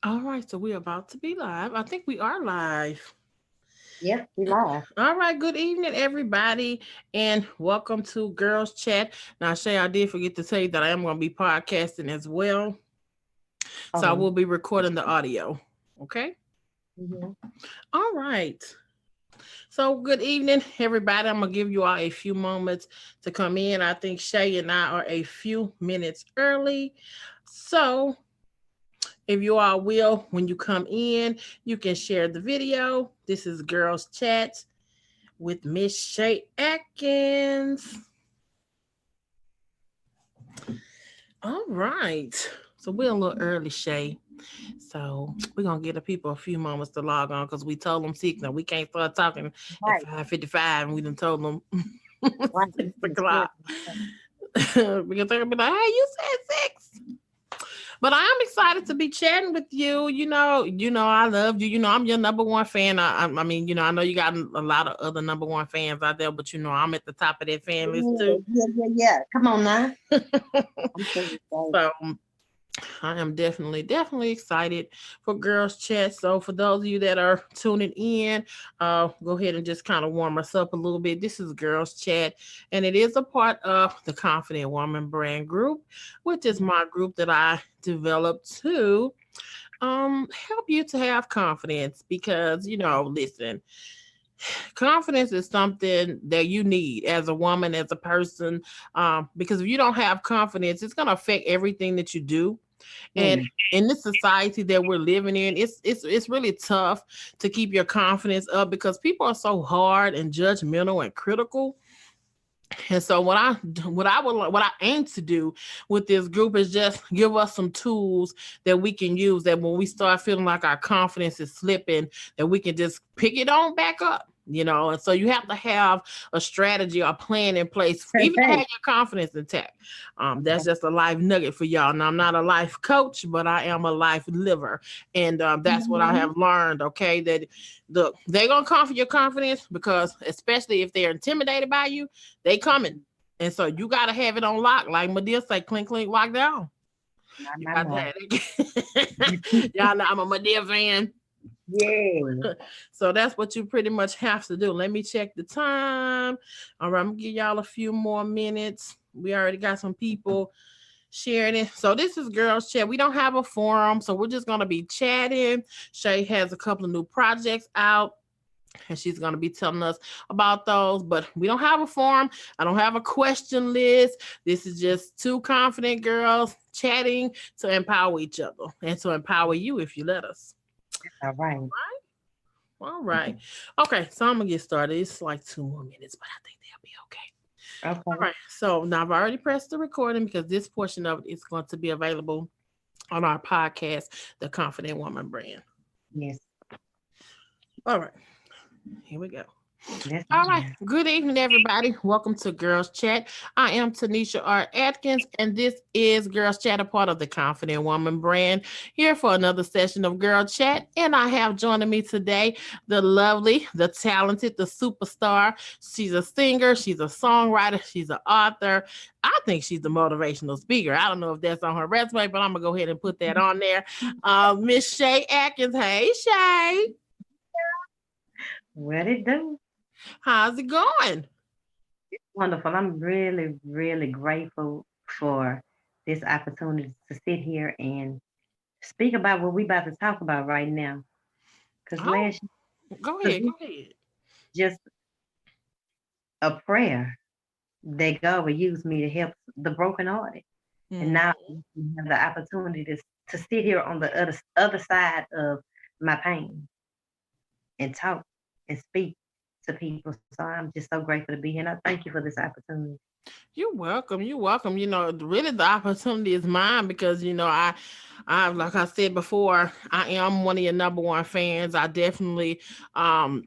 All right, so we're about to be live. I think we are live. Yep, we live. All right, good evening, everybody, and welcome to Girls Chat. Now, Shay, I did forget to tell you that I am going to be podcasting as well, so I Oh, will be recording the audio. Okay. hmm All right. So, good evening, everybody. I'm gonna give you all a few moments to come in. I think Shay and I are a few minutes early, so if you all will, when you come in, you can share the video. This is Girls Chat with Miss Shay Atkins. All right. So we're a little early, Shay. So we're gonna give the people a few moments to log on because we told them 6. Now we can't start talking at right, 5:55 and we done told them right. 6 o'clock. Because they're gonna be like, hey, you said 6. But I am excited to be chatting with you. I love you. I'm your number one fan. I mean, I know you got a lot of other number one fans out there, but I'm at the top of that fan list Yeah, too. yeah, yeah, yeah. Come on now. I'm so excited. So I am definitely excited for Girls Chat. So for those of you that are tuning in, go ahead and just kind of warm us up a little bit. This is Girls Chat, and it is a part of the Confident Woman Brand Group, which is my group that I developed to help you to have confidence because listen, confidence is something that you need as a woman, as a person, because if you don't have confidence, it's going to affect everything that you do. And Mm. in this society that we're living in, it's really tough to keep your confidence up because people are so hard and judgmental and critical. And so what I aim to do with this group is just give us some tools that we can use, that when we start feeling like our confidence is slipping, that we can just pick it on back up. And so you have to have a strategy or plan in place, even to have Hey, your confidence intact. That's just a life nugget for y'all. Now, I'm not a life coach, but I am a life liver, and that's what I mhm. have learned. Okay, that they're gonna come for your confidence because, especially if they're intimidated by you, they coming. And so you gotta have it on lock. Like Medea say, clink clink, lock down. You got to My. have it. Y'all know I'm a Medea fan. Yeah. So that's what you pretty much have to do. Let me check the time. All right, I'm gonna give y'all a few more minutes. We already got some people sharing it. So this is Girls Chat. We don't have a forum, so we're just gonna be chatting. Shay has a couple of new projects out, and she's going to be telling us about those. But we don't have a forum. I don't have a question list. This is just two confident girls chatting to empower each other and to empower you if you let us. All right. All right. Okay, so I'm going to get started. It's like 2 more minutes, but I think they'll be okay. All Okay. right. So now I've already pressed the recording because this portion of it is going to be available on our podcast, The Confident Woman Brand. Yes. All right. Here we go. That's All right. nice. Good evening, everybody. Welcome to Girls Chat. I am Tanisha R. Atkins, and this is Girls Chat, a part of the Confident Woman brand, here for another session of Girl Chat. And I have joining me today the lovely, the talented, the superstar. She's a singer, she's a songwriter, she's an author. I think she's a motivational speaker. I don't know if that's on her resume, but I'm going to go ahead and put that on there. Miss Shay Atkins. Hey, Shay. What it do? How's it going? Wonderful. I'm really, really grateful for this opportunity to sit here and speak about what we about to talk about right now. Because Oh, last, go because ahead. Go we ahead. just a prayer that God would use me to help the brokenhearted. And Mm. now we have the opportunity to sit here on the other side of my pain and talk and speak to people. So I'm just so grateful to be here. And I thank you for this opportunity. You're welcome. You're welcome. Really, the opportunity is mine because like I said before, I am one of your number one fans. I definitely um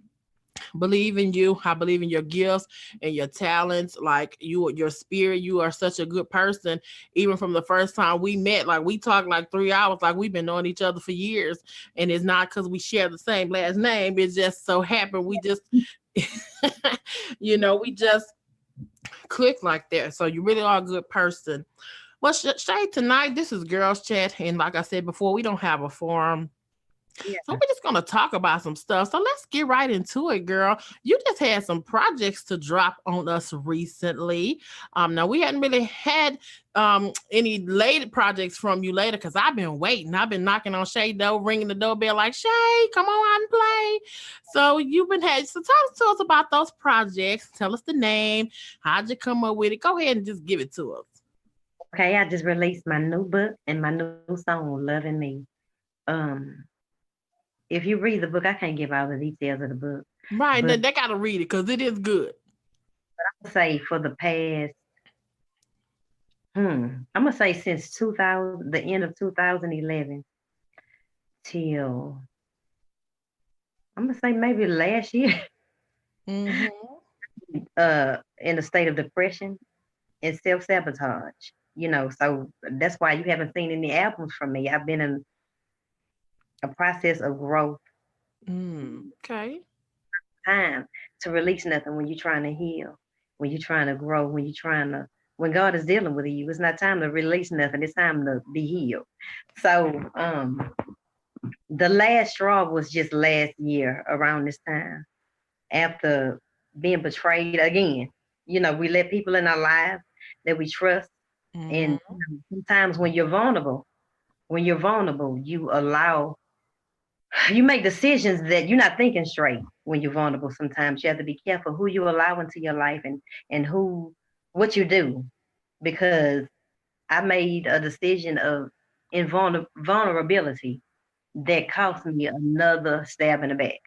believe in you. I believe in your gifts and your talents. Like your spirit. You are such a good person. Even from the first time we met, like we talked like 3 hours, like we've been knowing each other for years. And it's not because we share the same last name. It just so happened we just, we just click like that. So you really are a good person. Well, Shay, tonight this is Girls Chat, and like I said before, we don't have a forum. So Yeah. we're just gonna talk about some stuff. So let's get right into it, girl. You just had some projects to drop on us recently. Now we hadn't really had any late projects from you later because I've been waiting. I've been knocking on Shay door, ringing the doorbell like Shay, come on out and play. So you've been had. So talk to us about those projects. Tell us the name. How'd you come up with it? Go ahead and just give it to us. Okay, I just released my new book and my new song, "Loving Me." Um, if you read the book, I can't give all the details of the book, Right, but they gotta read it because it is good. I'll say for the past, I'm gonna say since 2000, the end of 2011 till I'm gonna say maybe last year, Mm-hmm. in a state of depression and self sabotage. So that's why you haven't seen any albums from me. I've been in a process of growth, Okay. time to release nothing when you're trying to heal, when you're trying to grow, when God is dealing with you. It's not time to release nothing. It's time to be healed. So the last straw was just last year around this time after being betrayed again. We let people in our lives that we trust, and Mm-hmm. sometimes when you're vulnerable, you make decisions that you're not thinking straight when you're vulnerable. Sometimes you have to be careful who you allow into your life, and what you do, because I made a decision of vulnerability that cost me another stab in the back.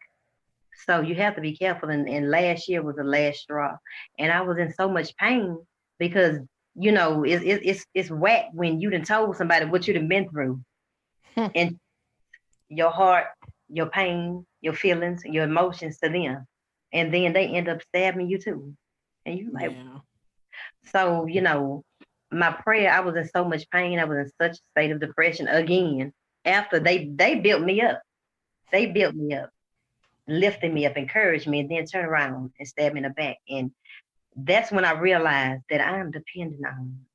So you have to be careful. And last year was the last straw, and I was in so much pain because it's whack when you done told somebody what you done been through, and your heart, your pain, your feelings, your emotions to them, and then they end up stabbing you too, and you like, Yeah. so my prayer. I was in so much pain. I was in such a state of depression again. After they built me up, they built me up, lifted me up, encouraged me, and then turn around and stab me in the back. And that's when I realized that I am dependent on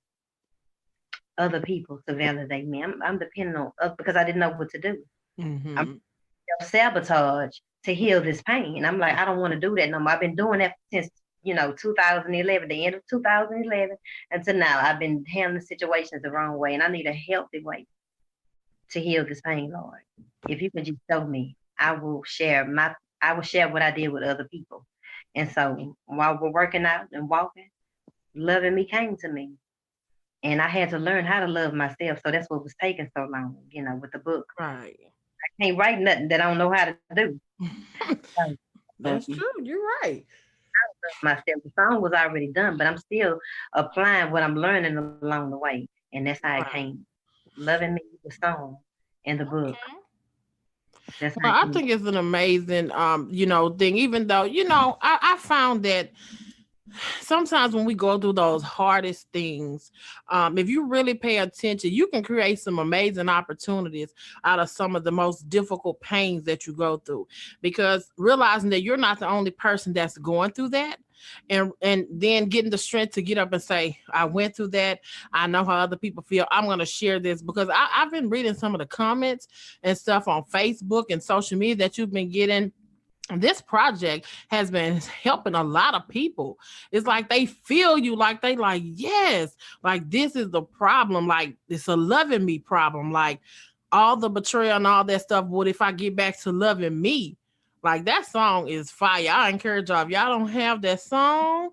other people to validate me. I'm dependent on because I didn't know what to do. I'm Mm-hmm. self sabotage to heal this pain. I'm like, I don't want to do that no more. I've been doing that since 2011, the end of 2011, until now. I've been handling situations the wrong way, and I need a healthy way to heal this pain, Lord. If you can just show me, I will share what I did with other people. And so while we're working out and walking, loving me came to me. And I had to learn how to love myself. So that's what was taking so long, with the book. Right. I can't write nothing that I don't know how to do. So, That's true. You're right. myself. The song was already done, but I'm still applying what I'm learning along the way. And that's how it Right. came. Loving me, the song, and the book. Okay. That's how Well, it I came. think it's an amazing thing, even though, I found that sometimes when we go through those hardest things, if you really pay attention, you can create some amazing opportunities out of some of the most difficult pains that you go through. Because realizing that you're not the only person that's going through that, and then getting the strength to get up and say, I went through that. I know how other people feel. I'm going to share this because I've been reading some of the comments and stuff on Facebook and social media that you've been getting. This project has been helping a lot of people. It's like they feel you, like they like, yes, like this is the problem, like it's a loving me problem, like all the betrayal and all that stuff. What if I get back to loving me? Like that song is fire. I encourage y'all, if y'all don't have that song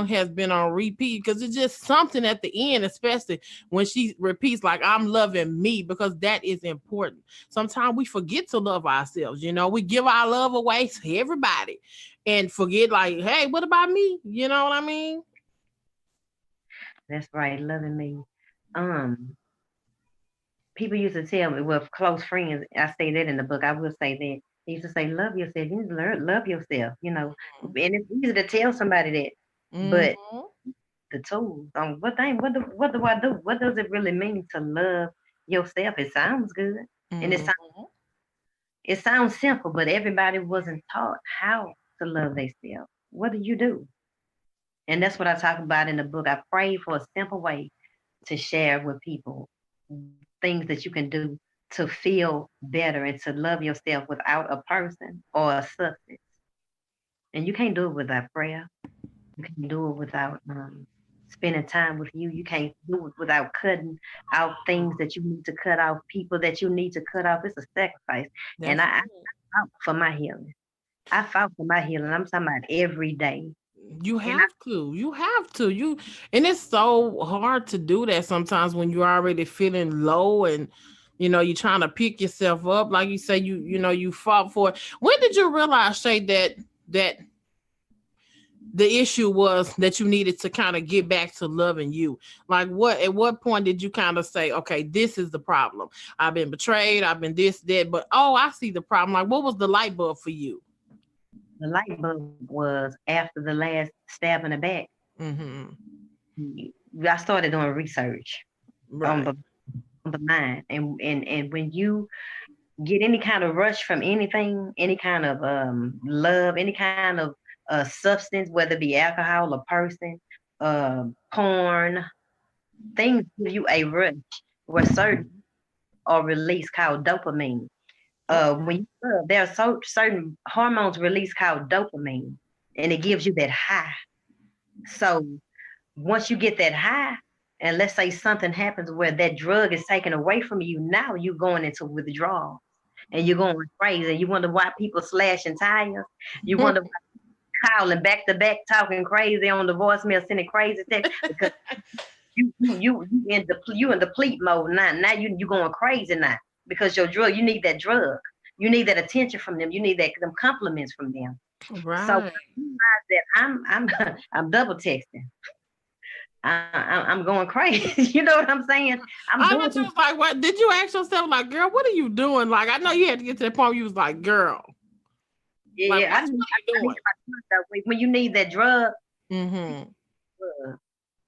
has been on repeat because it's just something at the end, especially when she repeats like I'm loving me, because that is important. Sometimes we forget to love ourselves. We give our love away to everybody and forget, like, hey, what about me? You know what I mean? That's right, loving me. People used to tell me, well, close friends, I say that in the book. I will say that. They used to say, love yourself. You need to learn, love yourself, And it's easy to tell somebody that, but Mm-hmm. the tools on what do I do? What does it really mean to love yourself? It sounds good, and Mm-hmm. it sounds simple, but everybody wasn't taught how to love themselves. What do you do? And that's what I talk about in the book. I pray for a simple way to share with people things that you can do to feel better and to love yourself without a person or a substance. And you can't do it without prayer. You can't do it without spending time with you. You can't do it without cutting out things that you need to cut off, people that you need to cut off. It's a sacrifice. And That's I it. fought for my healing. I fought for my healing. I'm talking about every day. You And have to. You have to. You and it's so hard to do that sometimes when you're already feeling low and you're trying to pick yourself up. Like you say, you fought for it. When did you realize, Shay, that the issue was that you needed to kind of get back to loving you? Like at what point did you kind of say, okay, this is the problem? I've been betrayed, I've been this, that, but oh, I see the problem. Like what was the light bulb for you? the light bulb was after the last stab in the back. Mm-hmm. I started doing research on Right. the mind, and when you get any kind of rush from anything, any kind of love, any kind of substance, whether it be alcohol, a person, porn, things give you a rush where certain are released called dopamine. When Okay. you love, there are certain hormones released called dopamine, and it gives you that high. So once you get that high, and let's say something happens where that drug is taken away from you, now you're going into withdrawal and you're going crazy. And you wonder why people slashing tires. You wonder why calling back to back, talking crazy on the voicemail, sending crazy text because you in deplete mode now. Now you going crazy now because your drug. You need that drug. You need that attention from them. You need them compliments from them. So Right. I realize that I'm double texting. I'm going crazy. You know what I'm saying? I'm I doing know some you was like, what did you ask yourself, like, girl, what are you doing? Like, I know you had to get to that point where you was like, girl, yeah, like, yeah. what are you I need doing? my drug that way. When you need that drug, Mm-hmm.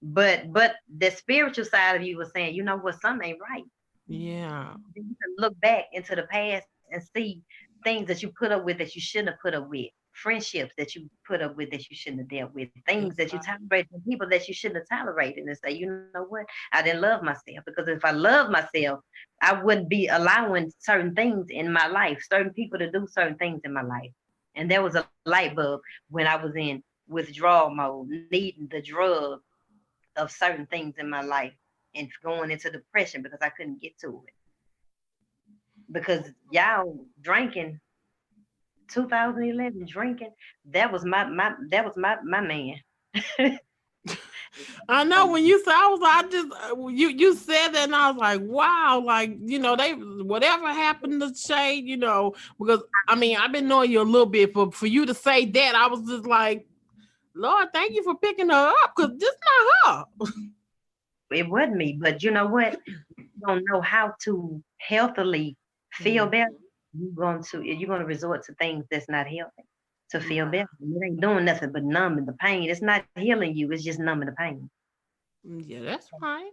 but the spiritual side of you was saying, you know what, something ain't right. Yeah. Then you can look back into the past and see things that you put up with that you shouldn't have put up with, friendships that you put up with that you shouldn't have dealt with, things That's that you right. tolerated, and people that you shouldn't have tolerated, and say, you know what, I didn't love myself because if I loved myself, I wouldn't be allowing certain things in my life, certain people to do certain things in my life. And there was a light bulb when I was in withdrawal mode, needing the drug of certain things in my life and going into depression because I couldn't get to it. Because y'all drinking 2011 drinking, that was my man. I know when you said, I was like, I just you said that, and I was like, wow, like they whatever happened to Shay, because I mean I've been knowing you a little bit, but for you to say that, I was just like, Lord, thank you for picking her up, because this not her. It wasn't me, but you know what? You don't know how to healthily feel better. Mhm. You're gonna resort to things that's not healthy to feel Right. better. It ain't doing nothing but numbing the pain. It's not healing you. It's just numbing the pain. Yeah, that's right.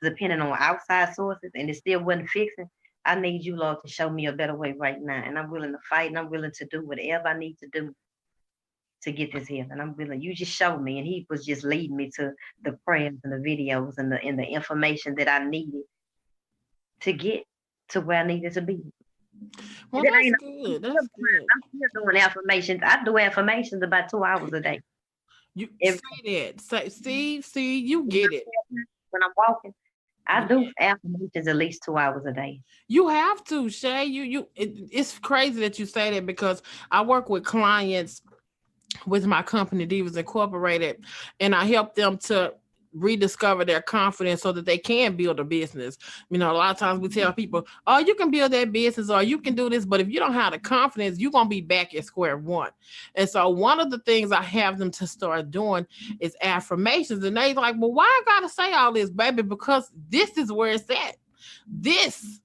Depending on outside sources, and it still wasn't fixing. I need you, Lord, to show me a better way right now, and I'm willing to fight, and I'm willing to do whatever I need to do to get this healing. I'm willing. You just showed me, and He was just leading me to the prayers and the videos and the information that I needed to get to where I needed to be. Well, And it that's ain't. good. That's good. I'm still doing affirmations. I do affirmations about 2 hours a day. You Every say that. See, you get it. when I'm walking, I Yeah. do affirmations at least 2 hours a day. You have to, Shay. It's crazy that you say that, because I work with clients with my company, Divas Incorporated, and I help them to rediscover their confidence so that they can build a business. A lot of times we tell people, oh, you can build that business or you can do this, but if you don't have the confidence, you're going to be back at square one. And so one of the things I have them to start doing is affirmations. And they like, well, why I got to say all this, baby? Because this is where it's at. This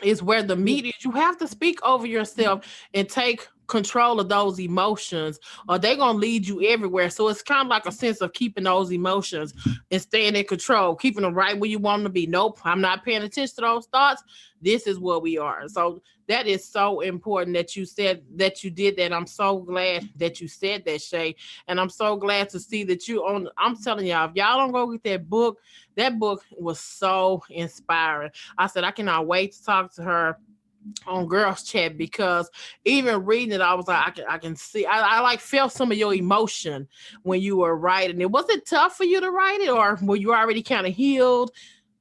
is where the meat is. You have to speak over yourself and take control of those emotions, or they're gonna lead you everywhere. So it's kind of like a sense of keeping those emotions and staying in control, keeping them right where you want them to be. Nope, I'm not paying attention to those thoughts. This is what we are. So that is so important that you said that you did that. I'm so glad that you said that, Shay. And I'm so glad to see that you own. I'm telling y'all, if y'all don't go get that book was so inspiring. I said, I cannot wait to talk to her on girls chat, because even reading it, I was like, I can see, I like felt some of your emotion when you were writing it. Was it tough for you to write it, or were you already kind of healed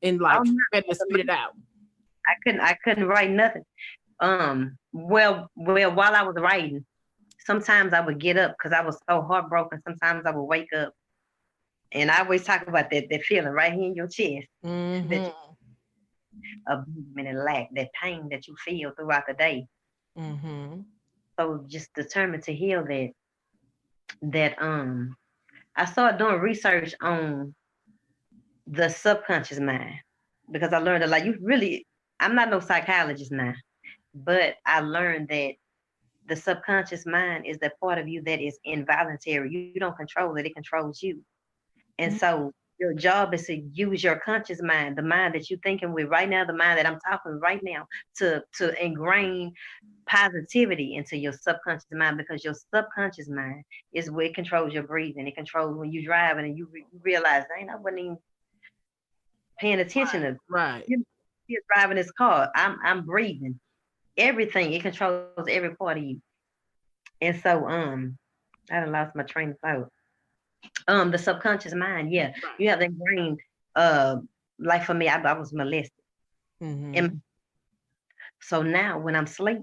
and Oh like no, ready to spit it out? I couldn't write nothing. Well, while I was writing, sometimes I would get up because I was so heartbroken. Sometimes I would wake up, and I always talk about that feeling right here in your chest, that Mm-hmm. abandonment and lack, that pain that you feel throughout the day. Mm-hmm. So just determined to heal that. I started doing research on the subconscious mind because I learned a lot. I'm not no psychologist now, but I learned that the subconscious mind is the part of you that is involuntary. You don't control it, it controls you. And so your job is to use your conscious mind, the mind that you're thinking with right now, the mind that I'm talking right now, to ingrain positivity into your subconscious mind, because your subconscious mind is where it controls your breathing. It controls when you're driving and you realize, dang, I wasn't even paying attention to Right. you you're driving this car. I'm breathing. Everything. It controls every part of you. And so I done lost my train of thought. The subconscious mind, yeah. You have that brain, uh like for me, I was molested. Mm-hmm. And so now when I'm asleep,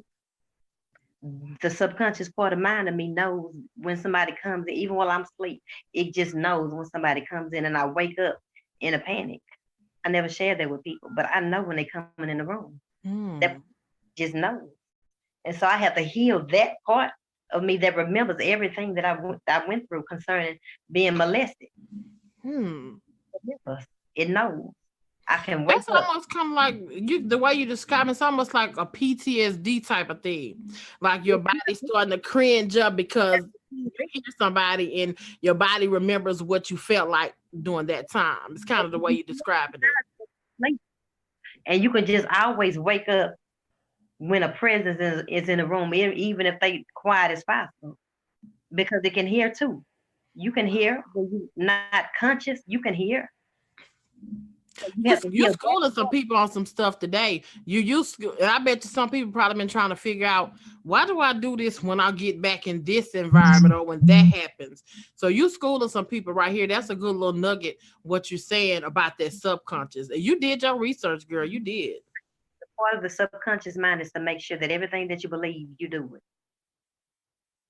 the subconscious part of mind of me knows when somebody comes in, even while I'm asleep, it just knows when somebody comes in, and I wake up in a panic. I never share that with people, but I know when they coming in the room. That Mm. just knows. And so I have to heal that part of me that remembers everything that I went through concerning being molested. Hmm. It remembers. It knows. I can wake That's up. almost kind of like you, the way you describe it, it's almost like a PTSD type of thing. Like your It body's starting to cringe up because could you hear somebody and your body remembers what you felt like during that time. It's kind of the way you're describing it. be. And you can just always wake up when a presence is in the room, even if they quiet as possible, because it can hear too. You can hear when you're not conscious. You can hear. So you have to You heal that schooling some part. people on some stuff today. And I bet you some people probably been trying to figure out, why do I do this when I get back in this environment or when that happens. So you schooling some people right here. That's a good little nugget. What you're saying about that subconscious. And you did your research, girl. You did. Part of the subconscious mind is to make sure that everything that you believe, you do it.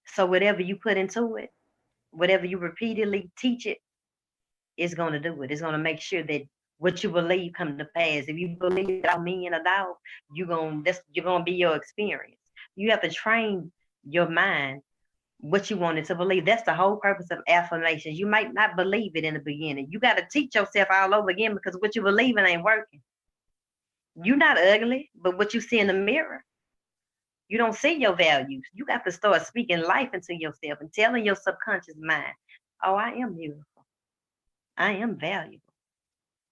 So whatever you put into it, whatever you repeatedly teach it, it's going to do it. It's going to make sure that what you believe come to pass. If you believe that all men are dog, you're gonna be your experience. You have to train your mind what you wanted to believe. That's the whole purpose of affirmations. You might not believe it in the beginning. You got to teach yourself all over again, because what you believe in ain't working. You're not ugly, but what you see in the mirror, you don't see your values. You got to start speaking life into yourself and telling your subconscious mind, oh, I am beautiful. I am valuable.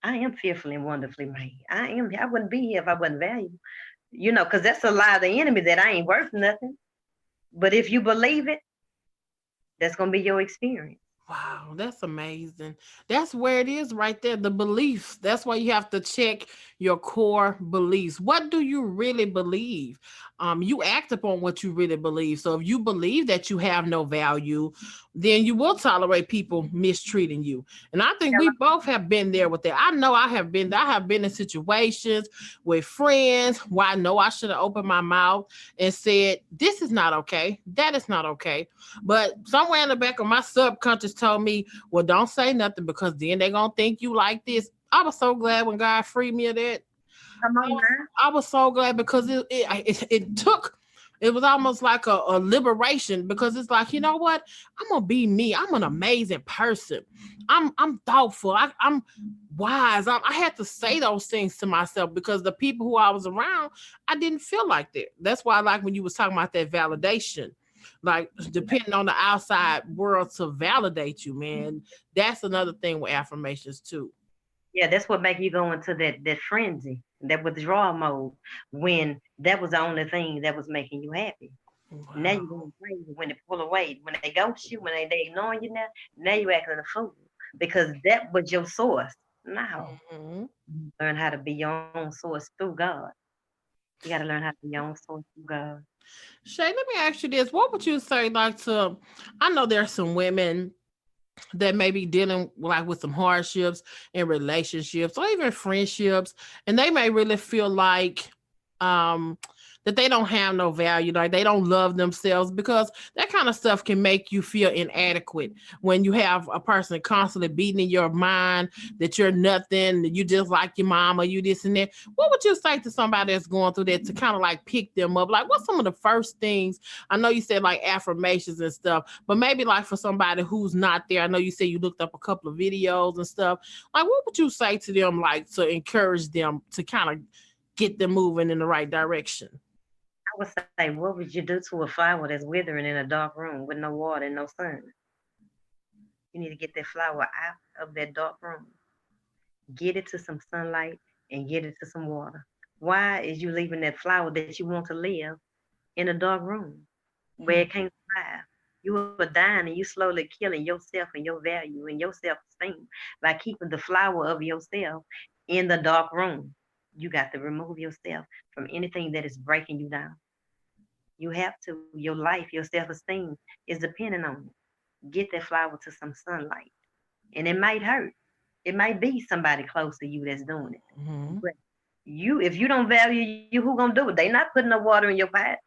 I am fearfully and wonderfully made. I wouldn't be here if I wasn't valuable. Because that's a lie of the enemy, that I ain't worth nothing. But if you believe it, that's gonna be your experience. Wow, that's amazing. That's where it is right there. The beliefs. That's why you have to check your core beliefs. What do you really believe? You act upon what you really believe. So if you believe that you have no value, then you will tolerate people mistreating you. And I think we both have been there with that. I know I have been in situations with friends where I know I should have opened my mouth and said, this is not okay. That is not okay. But somewhere in the back of my subconscious told me, well, don't say nothing because then they're going to think you like this. I was so glad when God freed me of that. Come I on was, now. I was so glad because it took, it was almost like a liberation, because it's like, you know what? I'm going to be me. I'm an amazing person. I'm thoughtful. I'm wise. I had to say those things to myself because the people who I was around, I didn't feel like that. That's why I like when you was talking about that validation. like depending on the outside world to validate you, man. That's another thing with affirmations too. Yeah, that's what make you go into that frenzy, that withdrawal mode, when that was the only thing that was making you happy. Now you're Wow. going crazy when they pull away, when they ghost you, when they ignoring you now you acting a fool because that was your source. Now Hmm. learn how to be your own source through God. You got to learn how to be your own source through God. Shay, let me ask you this. What would you say, like, to, I know there's some women that may be dealing like with some hardships in relationships or even friendships, and they may really feel like um that they don't have no value, like they don't love themselves, because that kind of stuff can make you feel inadequate when you have a person constantly beating in your mind that you're nothing, that you just like your mama, you this and that. What would you say to somebody that's going through that to kind of like pick them up? Like, what's some of the first things? I know you said like affirmations and stuff, but maybe like for somebody who's not there, I know you said you looked up a couple of videos and stuff. Like, what would you say to them, like to encourage them to kind of get them moving in the right direction? I would say, what would you do to a flower that's withering in a dark room with no water and no sun? You need to get that flower out of that dark room, get it to some sunlight, and get it to some water. Why is you leaving that flower that you want to live in a dark room where it can't survive? You are dying and you slowly killing yourself and your value and your self esteem by keeping the flower of yourself in the dark room. You got to remove yourself from anything that is breaking you down. You have to. Your life, your self esteem is dependent on it. Get that flower to some sunlight. And it might hurt. It might be somebody close to you that's doing it. Mm-hmm. But you, if you don't value you, who gonna do it? They not putting no water in your pot.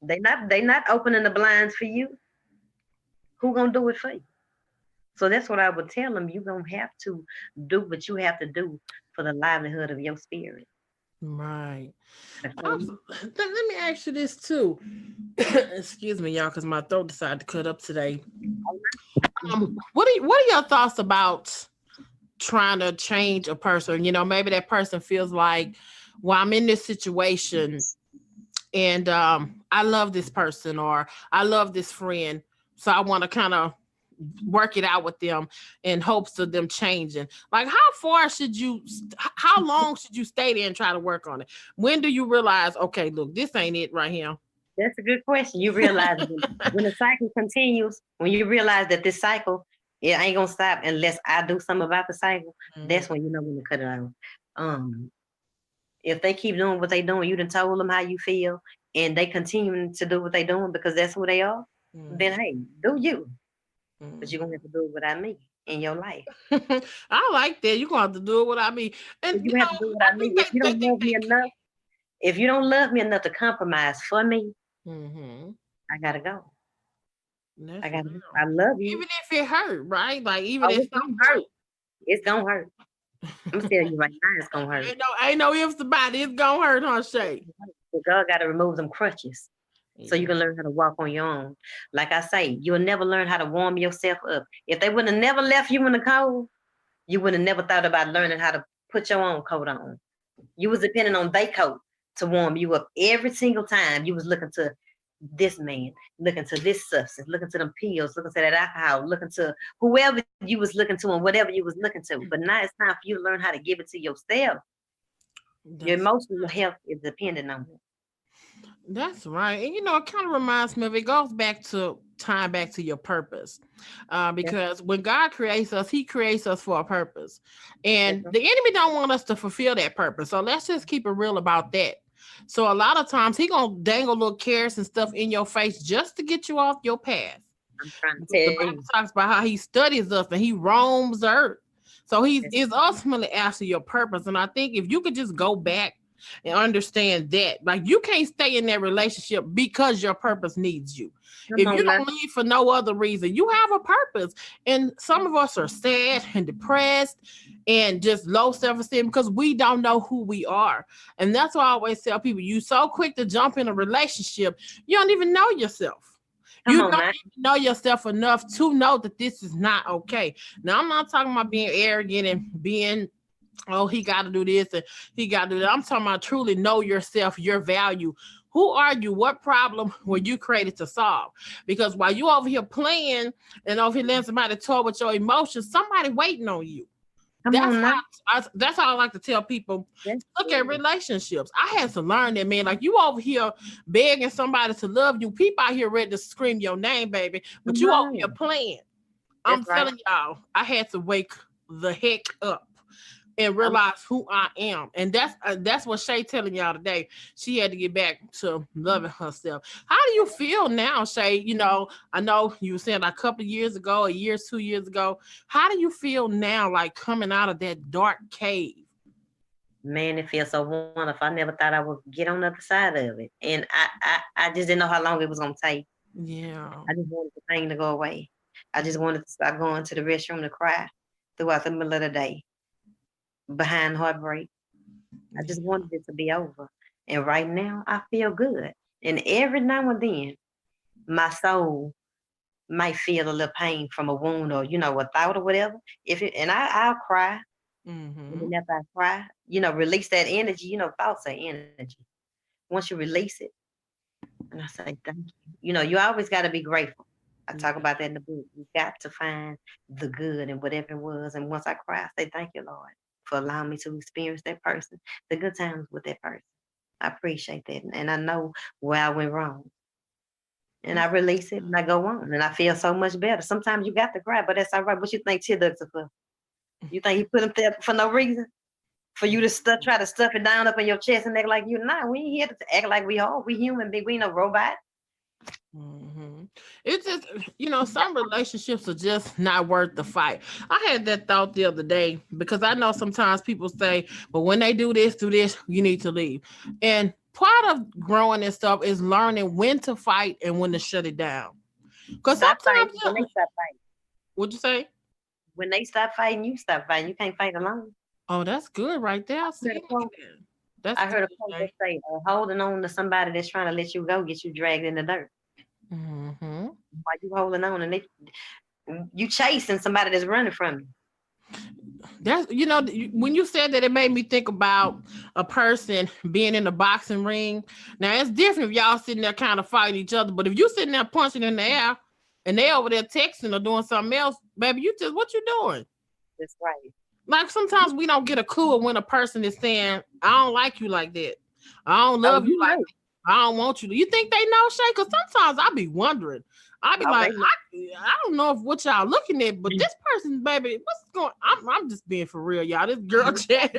They not opening the blinds for you. Who gonna do it for you? So that's what I would tell them. You gonna have to do what you have to do for the livelihood of your spirit. Right. Before you, Let me ask you this too. Excuse me, y'all, because my throat decided to cut up today. What are your thoughts about trying to change a person? You know, maybe that person feels like, well, I'm in this situation and I love this person or I love this friend, so I want to kind of work it out with them in hopes of them changing. Like, how far should you? How long should you stay there and try to work on it? When do you realize, okay, look, this ain't it right here? that's a good question. You realize when the cycle continues, when you realize that this cycle, it ain't gonna stop unless I do something about the cycle. Mhm. That's when you know when to cut it out. Um, if they keep doing what they doing, you done told them how you feel, and they continuing to do what they doing because that's who they are. Then Mhm. hey, do you? But you're gonna have Mhm. to do it without me in your life. I like that. You're gonna have to do it without me. And You have to do it I without me. think If you they don't think love me enough, if you don't love me enough to compromise for me, hmm I gotta go. I that's gotta go. real. I love you. Even if it hurt, right? Like even Oh, at it's some gonna hurt. It's gonna hurt. I'm point. telling you right now, it's gonna hurt. Ain't no ifs about it. It's gonna hurt, huh, Shay? But God got to remove them crutches so you Yeah. can learn how to walk on your own. Like I say, you'll never learn how to warm yourself up. If they would have never left you in the cold, you would have never thought about learning how to put your own coat on. You was depending on their coat to warm you up every single time. You was looking to this man, looking to this substance, looking to them pills, looking to that alcohol, looking to whoever you was looking to and whatever you was looking to. But now it's time for you to learn how to give it to yourself. Your That's emotional health is dependent on it. That's right. And it kind of reminds me of, it goes back to time back to your purpose. That's, Because when God creates us, he creates us for a purpose. that's And the enemy don't want us to fulfill that purpose. So let's just keep it real about that. So a lot of times he gonna dangle little carrots and stuff in your face just to get you off your path. I'm trying to Because the tell Bible you. talks about how he studies us and he roams the earth. So he's That's, is ultimately after your purpose. And I think if you could just go back and understand that, like, you can't stay in that relationship because your purpose needs you. come If you on now. don't leave for no other reason, you have a purpose. And some of us are sad and depressed and just low self-esteem because we don't know who we are. And that's why I always tell people, you so quick to jump in a relationship, you don't even know yourself. Come You on don't now. even know yourself enough to know that this is not okay. Now, I'm not talking about being arrogant and being, oh, he got to do this and he got to do that. I'm talking about truly know yourself, your value, Who are you? What problem were you created to solve? Because while you over here playing and over here letting somebody toy with your emotions, somebody waiting on you. Come That's on now. that's how I like to tell people. That's Look at true. relationships. I had to learn that, man. Like, you over here begging somebody to love you. People out here ready to scream your name, baby. But Come you over here on. playing. That's I'm right. telling y'all, I had to wake the heck up and I'm realize who I am. And that's what Shay telling y'all today. She had to get back to loving herself. How do you feel now, Shay? I know you were saying like a couple of years ago, a year, 2 years ago. How do you feel now, like coming out of that dark cave? Man, it feels so wonderful. I never thought I would get on the other side of it. And I just didn't know how long it was gonna take. Yeah. I just wanted the pain to go away. I just wanted to stop going to the restroom to cry throughout the middle of the day behind heartbreak. I just Yeah. wanted it to be over. And right now I feel good. And every now and then my soul might feel a little pain from a wound or, a thought or whatever. I'll cry. And Mm-hmm. then after I cry, release that energy, thoughts are energy. Once you release it, and I say, thank you. You always got to be grateful. I talk Yeah. about that in the book. You got to find the good in whatever it was. And once I cry, I say, thank you, Lord, for allowing me to experience that person, the good times with that person. I appreciate that. And I know where I went wrong. And I release it and I go on. And I feel so much better. Sometimes you got to cry, but that's all right. What you think tear ducts are for? You think he put them there for no reason? For you to try to stuff it down up in your chest and act like you not. We ain't here to act like we all. We human being. We ain't no robot. Hmm. It's just, some relationships are just not worth the fight. I had that thought the other day because I know sometimes people say, but when they do this, you need to leave. And part of growing and stuff is learning when to fight and when to shut it down. Because Stop fighting sometimes, when they stop fighting. what'd you say? When they stop fighting, you stop fighting. You can't fight alone. Oh, that's good right there. I heard See, a look at quote. that. That's I good, heard a quote that Shay. say, "Holding on to somebody that's trying to let you go gets you dragged in the dirt." Hmm. Why you holding on and you chasing somebody that's running from you? That's, when you said that, it made me think about a person being in a boxing ring. Now it's different if y'all sitting there kind of fighting each other, but if you sitting there punching in the air and they over there texting or doing something else, baby, you just, what you doing? That's right. Like, sometimes we don't get a clue of when a person is saying, I don't like you like that. I don't Oh, love you you like know. that. I don't want you to. You think they know, Shay? Because sometimes I be wondering. I be Oh, like, they know. I don't know if what y'all looking at, but this person, baby, what's going? I'm just being for real, y'all. This girl chat.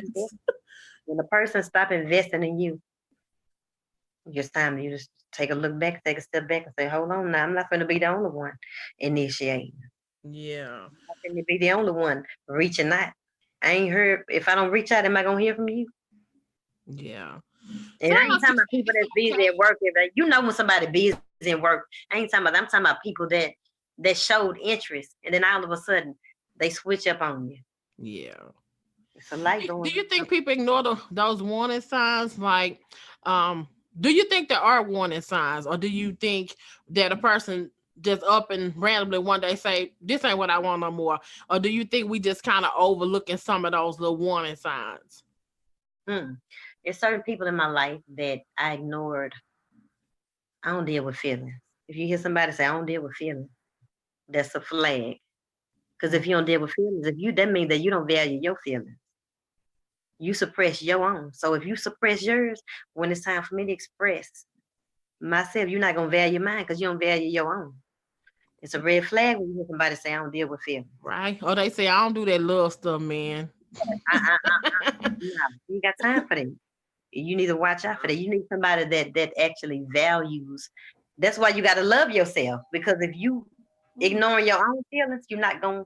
When a person stop investing in you, it's time you just take a look back, take a step back, and say, "Hold on, now I'm not going to be the only one initiating. Yeah, I'm not going to be the only one reaching out. I ain't heard. If I don't reach out, am I gonna hear from you?" yeah. And I ain't Sometimes talking about people it's that's busy okay. at work. When somebody busy at work, I ain't talking about. I'm talking about people that showed interest, and then all of a sudden they switch up on you. Yeah. It's a light Do going you on. think people ignore those warning signs? Like, do you think there are warning signs, or do you think that a person just up and randomly one day say, "This ain't what I want no more," or do you think we just kind of overlooking some of those little warning signs? Hmm. There's certain people in my life that I ignored. I don't deal with feelings. If you hear somebody say, "I don't deal with feelings," that's a flag. Because if you don't deal with feelings, that means that you don't value your feelings. You suppress your own. So if you suppress yours, when it's time for me to express myself, you're not gonna value mine because you don't value your own. It's a red flag when you hear somebody say, "I don't deal with feelings." Right? Or they say, "I don't do that love stuff, man." No, you ain't got time for that. You need to watch out for that. You need somebody that actually values. That's why you got to love yourself, because if you ignoring your own feelings, you're not gonna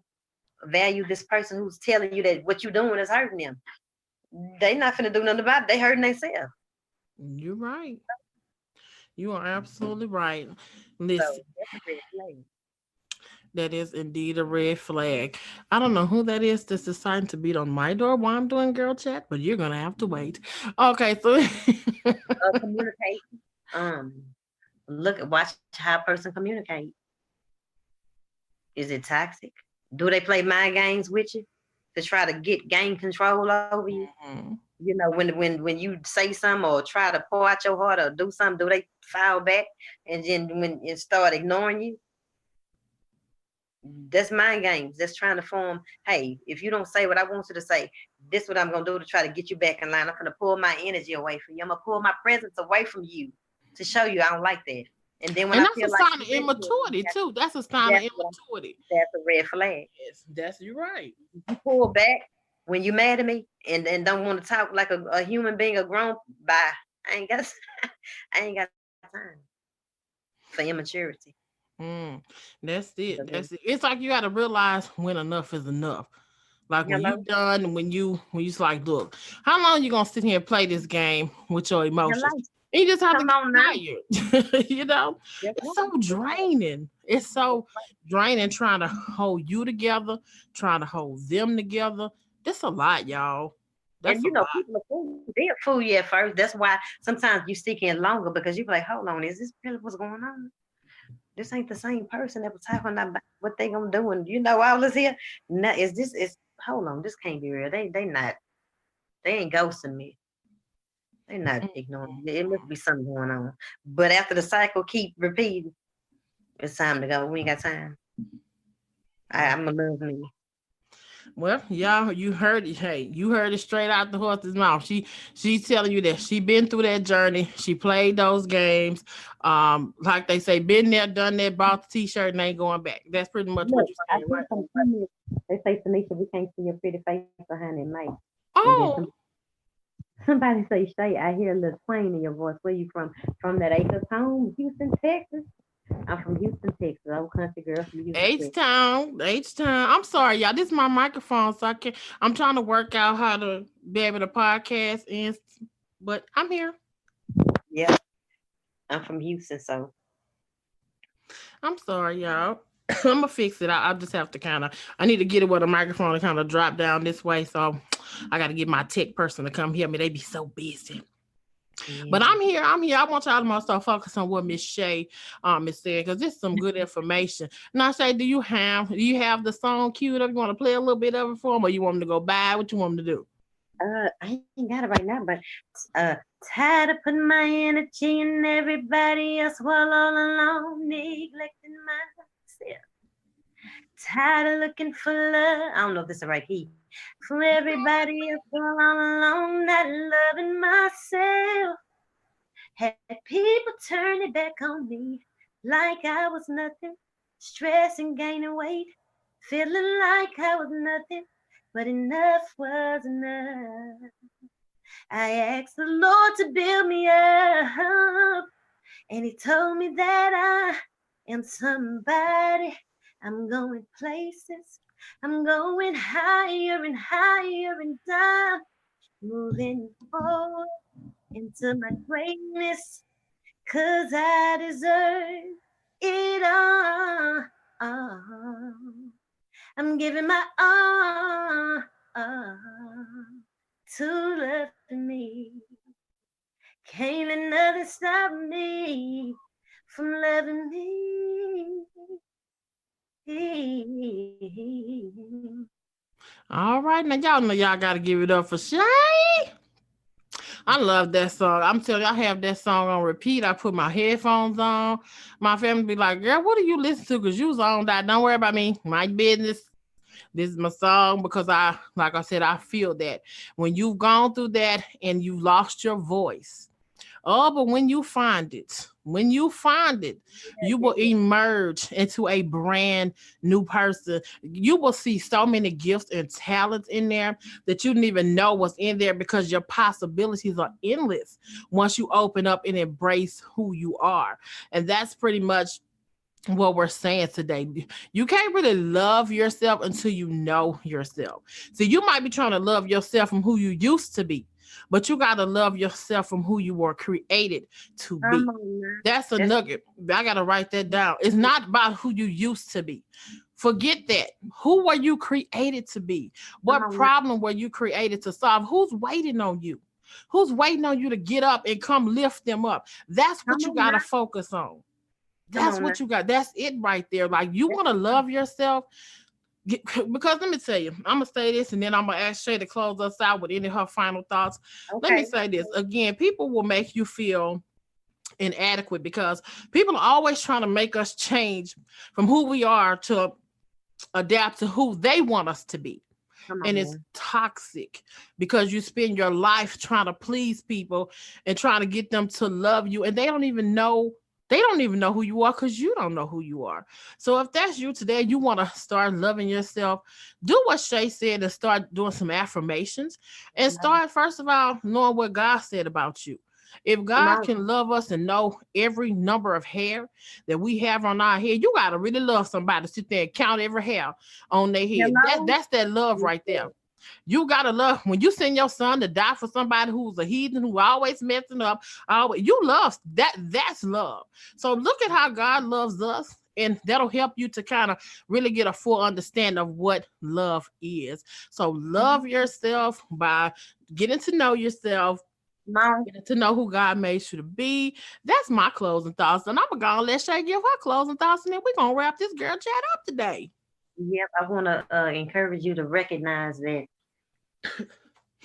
value this person who's telling you that what you're doing is hurting them. They not finna do nothing about it. They hurting themselves. You're right. You are absolutely right. So Listen, that's a red flag. that is indeed a red flag. I don't know who that is that's deciding to beat on my door while I'm doing girl chat, but you're gonna have to wait. Okay, so Communication. Watch how a person communicate. Is it toxic? Do they play mind games with you to try to gain control over you? Mhm. When you say something or try to pour out your heart or do something, do they file back? And then when it start ignoring you, that's mind games. That's trying to form. Hey, if you don't say what I want you to say, this what I'm gonna do to try to get you back in line. I'm gonna pull my energy away from you. I'm gonna pull my presence away from you to show you I don't like that. And then when And I that's a feel like sign of you're ready for it, immaturity too. That's a sign of that's what immaturity. that's a red flag. Yes, that's you right. You pull back when you mad at me and don't want to talk like a human being, a grown. Bye. I ain't got I ain't got time for immaturity. Mm, that's it. Because, That's it. It's like you got to realize when enough is enough. Like when you hello, done, and when you just like, look, how long you gonna sit here and play this game with your emotions? hello. And you just have to Come get on now. tired. That's It's right. so That's right. draining. It's so That's right. draining trying to hold you together, trying to hold them together. That's a lot, y'all. That's And a lot. people are fool. They'll fool you at first. That's why sometimes you stick in longer because you be like, hold on, is this really what's going on? This ain't the same person that was talking about what they gonna do, and all this here. No, is this is hold on, this can't be real. They not they ain't ghosting me. They not ignoring me. It must be something going on. But after the cycle keep repeating, it's time to go. We ain't got time. Mm. I'm gonna love me. Well, y'all, you heard it. Hey, you heard it straight out the horse's mouth. She's telling you that she been through that journey. She played those games. Like they say, been there, done that, bought the t-shirt and ain't going back. That's pretty much what Look, you're I saying, see right? some comments. They say, Tanisha, we can't see your pretty face behind that mic. And then Oh, somebody say, Shay, I hear a little twang in your voice. Where you from? From that Acres home, Houston, Texas. I'm from Houston, Texas. Old country girl from Houston, H Texas. Town, H Town. I'm sorry, y'all. This is my microphone, so I can. I'm trying to work out how to be able to podcast, but I'm here. Yeah, I'm from Houston, so I'm sorry, y'all. I'm gonna fix it. I just have to kind of. I need to get it where the microphone to kind of drop down this way. So I got to get my tech person to come hear me. They be so busy. But yeah. I'm here. I'm here. I want y'all to also focus on what Miss Shay is saying because this is some good information. Now, Shay, do you have the song queued up? You want to play a little bit of it for them, or you want them to go by? What you want them to do? I ain't got it right now, but uh, tired of putting my energy in everybody else while all alone, neglecting myself. Tired of looking for love. I don't know if this is the right key. For everybody else while all alone, not loving myself. Had people turn it back on me like I was nothing, stressing, gaining weight, feeling like I was nothing, but enough was enough. I asked the Lord to build me up, and He told me that I am somebody. I'm going places, I'm going higher and higher and down, moving forward into my greatness. 'Cause I deserve it all. I'm giving my all to love me. Can't let nothing stop me from loving me. All right, now y'all know y'all got to give it up for Shay. I love that song. I'm telling you, I have that song on repeat. I put my headphones on. My family be like, "Girl, what do you listen to? Cause you was on that. Don't worry about me. My business. This is my song because like I said, I feel that when you've gone through that and you lost your voice. Oh, but when you find it, you will emerge into a brand new person. You will see so many gifts and talents in there that you didn't even know was in there because your possibilities are endless once you open up and embrace who you are. And that's pretty much what we're saying today. You can't really love yourself until you know yourself. So you might be trying to love yourself from who you used to be, but you got to love yourself from who you were created to Come be. on now. That's a That's nugget. I got to write that down. It's not about who you used to be. Forget that. Who were you created to be? come What on now. problem were you created to solve? Who's waiting on you? Who's waiting on you to get up and come lift them up? That's what Come you on got to now. focus on. Come That's on now. what you got. That's it right there. Like you That's want to love yourself. Because let me tell you, I'm gonna say this, and then I'm gonna ask Shay to close us out with any of her final thoughts. Let me Okay. say this again: people will make you feel inadequate because people are always trying to make us change from who we are to adapt to who they want us to be. Come And on it's now. toxic because you spend your life trying to please people and trying to get them to love you, and they don't even know who you are because you don't know who you are. So if that's you today, you want to start loving yourself, do what Shay said and start doing some affirmations and Come on. start, first of all, knowing what God said about you. If Come God on. can love us and know every number of hair that we have on our head, you gotta really love somebody to sit there and count every hair on their head. That Hello. that's that love right there. Listen. You gotta love when you send your son to die for somebody who's a heathen who always messing up. Always, you love that. That's love. So look at how God loves us, and that'll help you to kind of really get a full understanding of what love is. So love yourself by getting to know yourself, Come on. getting to know who God made you to be. That's my closing thoughts, and I'm gonna let Shay give her closing thoughts, and then we're gonna wrap this girl chat up today. Yep. I want to encourage you to recognize that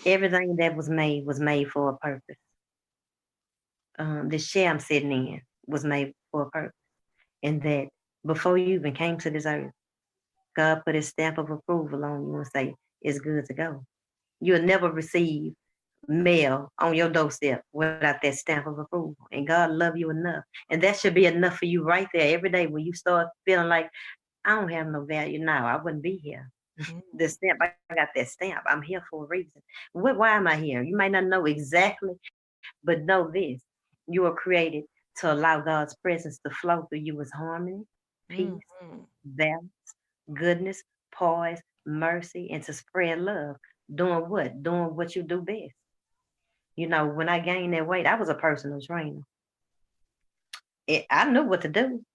everything that was made for a purpose. The chair I'm sitting in was made for a purpose, and that before you even came to this earth, God put His stamp of approval on you and say it's good to go. You'll never receive mail on your doorstep without that stamp of approval. And God love you enough, and that should be enough for you right there every day when you start feeling like I don't have no value now. I wouldn't be here. The stamp, I got that stamp. I'm here for a reason. Why am I here? You might not know exactly, but know this: you were created to allow God's presence to flow through you as harmony, peace, Mhm. balance, goodness, poise, mercy, and to spread love. Doing what? Doing what you do best. When I gained that weight, I was a personal trainer. I knew what to do.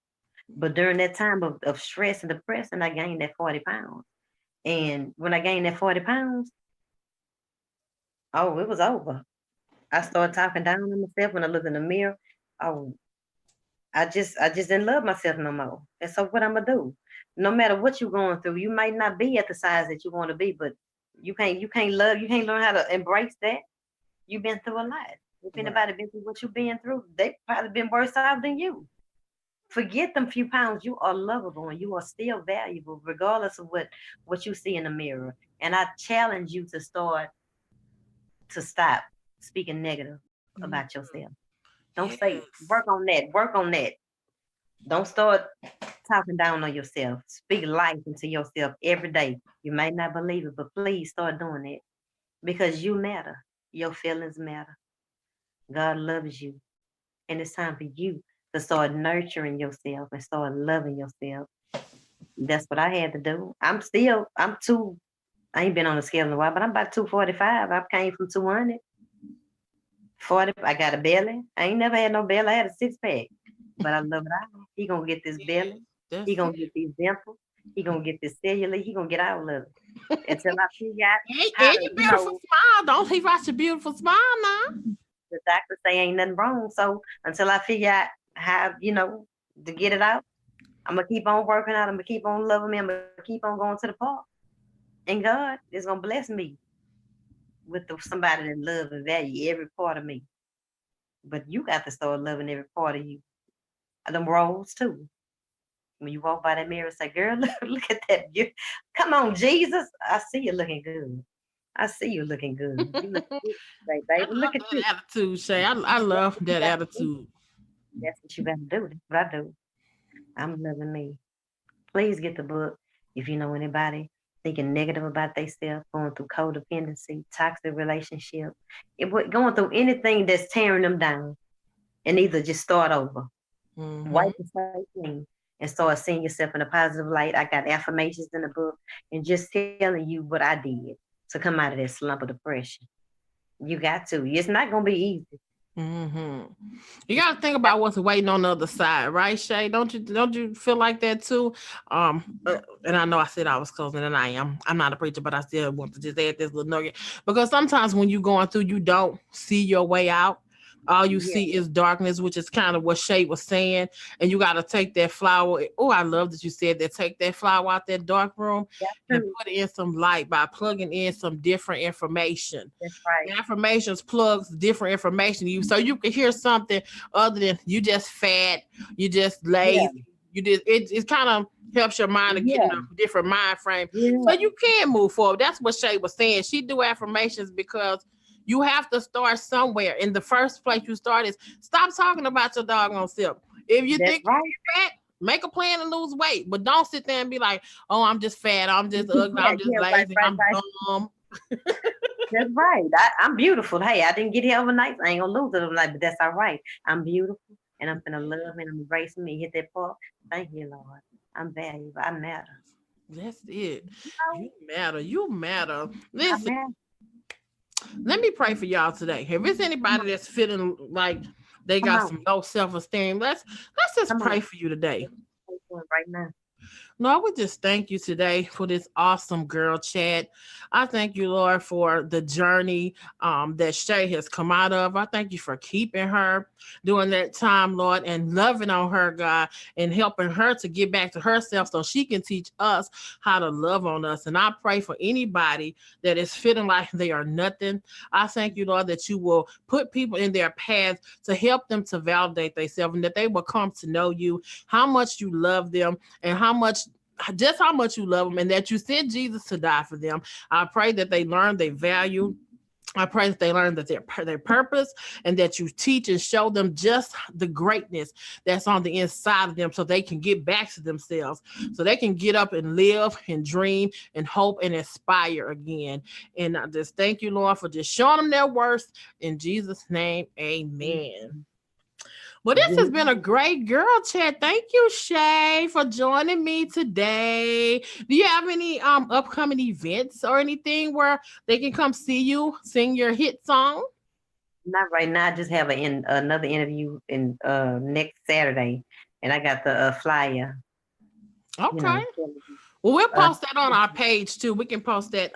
But during that time of stress and depression, I gained that 40 pounds. And when I gained that 40 pounds, oh, it was over. I started talking down on myself when I looked in the mirror. Oh, I just didn't love myself no more. And so what I'm gonna do? No matter what you're going through, you might not be at the size that you want to be, but you can't learn how to embrace that. You've been through a lot. If Right. anybody been through what you've been through, they probably been worse off than you. Forget them few pounds. You are lovable and you are still valuable, regardless of what you see in the mirror. And I challenge you to stop speaking negative Mhm. about yourself. Don't say it. Yes. Work on that. Work on that. Don't start talking down on yourself. Speak life into yourself every day. You might not believe it, but please start doing it because you matter. Your feelings matter. God loves you. And it's time for you to start nurturing yourself and start loving yourself. That's what I had to do. I'm two, I ain't been on the scale in a while, but I'm about 245. I came from 200. 40, I got a belly. I ain't never had no belly. I had a six pack. But I love it all. He gonna get this belly. Yes. That's He it. gonna get these dimples. He gonna get this cellulite. He gonna get all of it. Until I figure out how And to, your beautiful smile. Don't leave out your beautiful smile now. the doctors say ain't nothing wrong. So until I figure out how, to get it out, I'm gonna keep on working out. I'm gonna keep on loving me. I'm gonna keep on going to the park. And God is gonna bless me with somebody that love and value every part of me. But you got to start loving every part of you. Them rolls too. When you walk by that mirror and say, "Girl, look at that. Come on, Jesus. I see you looking good. I see you looking good. You look good today, I baby. Look love at you. that attitude, Shay. I That's love what you that got to do. attitude. That's what you got to do. That's what I do. I'm loving me. Please get the book if you know anybody thinking negative about themselves, going through codependency, toxic relationship, going through anything that's tearing them down, and either just start over, Hmm. wipe the slate clean, and start seeing yourself in a positive light. I got affirmations in the book, and just telling you what I did to come out of that slump of depression. You got to. It's not gonna be easy. Hmm. You got to think about what's waiting on the other side, right, Shay? Don't you feel like that too? And I know I said I was closing, and I am. I'm not a preacher, but I still want to just add this little nugget because sometimes when you're going through, you don't see your way out. all you Yeah, see is darkness, which is kind of what Shay was saying. And you got to take that flower. Oh, I love that you said that. Take that flower out that dark room that's and true. put in some light by plugging in some different information. That's right. The affirmations plugs different information you so you can hear something other than you just fat, you just Yeah, lazy, you just it kind of helps your mind to get in yeah, a different mind frame so yeah. you can move forward. That's what Shay was saying. She do affirmations because you have to start somewhere. In the first place you start is stop talking about your doggone self. If you That's think right. you're fat, make a plan to lose weight, but don't sit there and be like, oh, I'm just fat, I'm just ugly, Yeah, I'm just yeah, right, lazy, right, I'm right. dumb. That's right. I'm beautiful. Hey, I didn't get here overnight. So I ain't gonna lose it overnight, but that's all right. I'm beautiful, and I'm gonna love and I'm embracing me. Hit that part. Thank you, Lord. I'm valuable. I matter. That's it. You know, You matter. You matter. I Listen, matter. let me pray for y'all today. If it's Come anybody on, that's feeling like they come got on, some low self-esteem, let's just come on. pray for you today. Let's do it right now. Lord, we just thank you today for this awesome girl chat. I thank you, Lord, for the journey that Shay has come out of. I thank you for keeping her during that time, Lord, and loving on her, God, and helping her to get back to herself so she can teach us how to love on us. And I pray for anybody that is feeling like they are nothing. I thank you, Lord, that you will put people in their path to help them to validate themselves and that they will come to know you, how much you love them, and how much just how much you love them and that you sent Jesus to die for them. I pray that they learn their value. I pray that they learn that their purpose and that you teach and show them just the greatness that's on the inside of them so they can get back to themselves, so they can get up and live and dream and hope and inspire again. And I just thank you, Lord, for just showing them their worth. In Jesus' name, amen. Mhm. Well, this has Yeah. been a great girl chat. Thank you, Shay, for joining me today. Do you have any upcoming events or anything where they can come see you sing your hit song? Not right now. I just have another interview in next Saturday, and I got the flyer. You Okay. know. Well, we'll Uh, post that on our page too. We can post that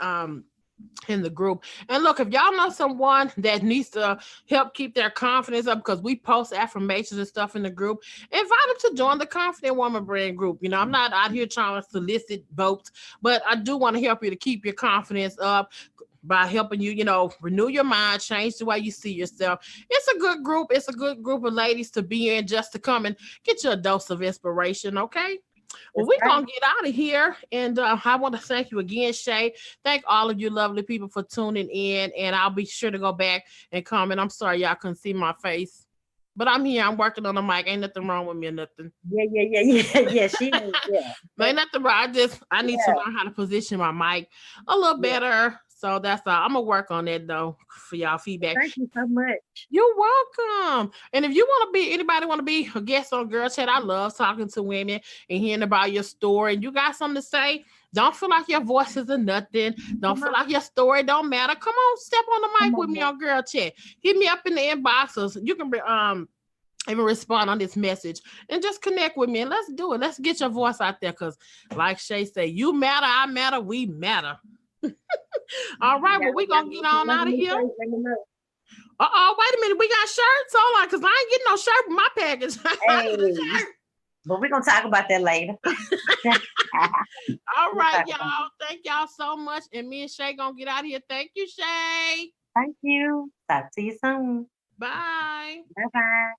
in the group. And look, if y'all know someone that needs to help keep their confidence up, because we post affirmations and stuff in the group, invite them to join the Confident Woman Brand group. You know, I'm not out here trying to solicit votes, but I do want to help you to keep your confidence up by helping you, renew your mind, change the way you see yourself. It's a good group. It's a good group of ladies to be in just to come and get you a dose of inspiration, okay? Well, that's we're right. going to get out of here. And I want to thank you again, Shay. Thank all of you lovely people for tuning in. And I'll be sure to go back and comment. I'm sorry y'all couldn't see my face. But I'm here. I'm working on the mic. Ain't nothing wrong with me or nothing. Yeah, yeah, yeah, yeah, yeah. She is. Yeah, Ain't nothing wrong. I need to yeah, learn how to position my mic a little yeah. better. So that's all. I'm gonna work on that though for y'all Well, feedback. thank you so much. You're welcome. And if you want to be anybody want to be a guest on Girl Chat, I love talking to women and hearing about your story. And you got something to say, don't feel like your voice is a nothing. Don't Come feel on, like your story don't matter. Come on, step on the come mic with on me now. on Girl Chat. Hit me up in the inbox, or you can be even respond on this message and just connect with me and let's do it. Let's get your voice out there because, like Shay say, you matter, I matter, we matter. All right, well, we gonna get on out of here. Let me know. Wait a minute. We got shirts. Hold on, because I ain't getting no shirt with my package. I need a Hey, but we're gonna talk about that later. All We'll right, talk about it. y'all. Thank y'all so much. And me and Shay gonna get out of here. Thank you, Shay. Thank you. Talk to you soon. Bye. Bye bye.